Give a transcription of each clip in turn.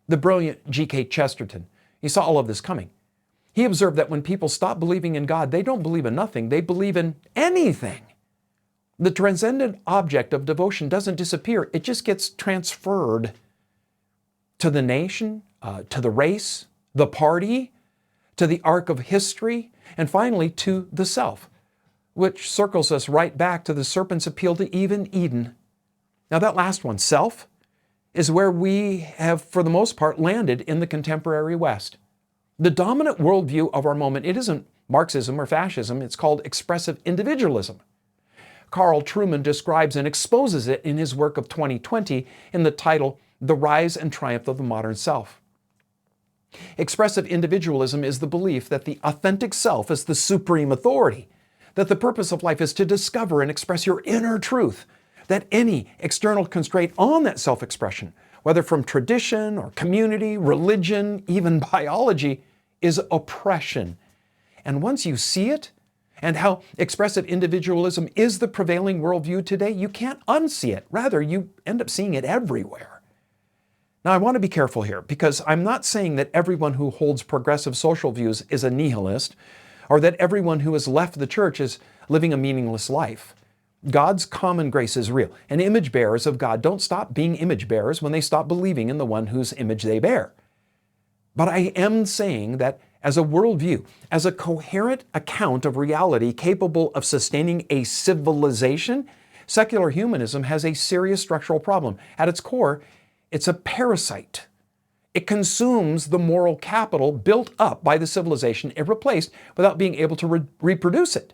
The brilliant G.K. Chesterton, he saw all of this coming. He observed that when people stop believing in God, they don't believe in nothing, they believe in anything. The transcendent object of devotion doesn't disappear, it just gets transferred to the nation, to the race, the party, to the arc of history, and finally to the self, which circles us right back to the serpent's appeal to Eve in Eden. Now that last one, self, is where we have, for the most part, landed in the contemporary West. The dominant worldview of our moment, it isn't Marxism or fascism, it's called expressive individualism. Carl Trueman describes and exposes it in his work of 2020 in the title, The Rise and Triumph of the Modern Self. Expressive individualism is the belief that the authentic self is the supreme authority, that the purpose of life is to discover and express your inner truth, that any external constraint on that self-expression, whether from tradition or community, religion, even biology, is oppression. And once you see it, and how expressive individualism is the prevailing worldview today, you can't unsee it. Rather, you end up seeing it everywhere. Now, I want to be careful here because I'm not saying that everyone who holds progressive social views is a nihilist or that everyone who has left the church is living a meaningless life. God's common grace is real, and image bearers of God don't stop being image bearers when they stop believing in the one whose image they bear. But I am saying that as a worldview, as a coherent account of reality capable of sustaining a civilization, secular humanism has a serious structural problem. At its core, it's a parasite. It consumes the moral capital built up by the civilization it replaced without being able to reproduce it.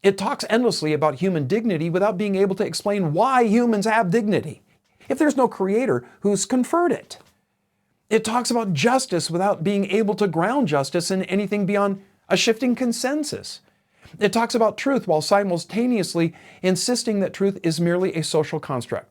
It talks endlessly about human dignity without being able to explain why humans have dignity, if there's no creator who's conferred it. It talks about justice without being able to ground justice in anything beyond a shifting consensus. It talks about truth while simultaneously insisting that truth is merely a social construct.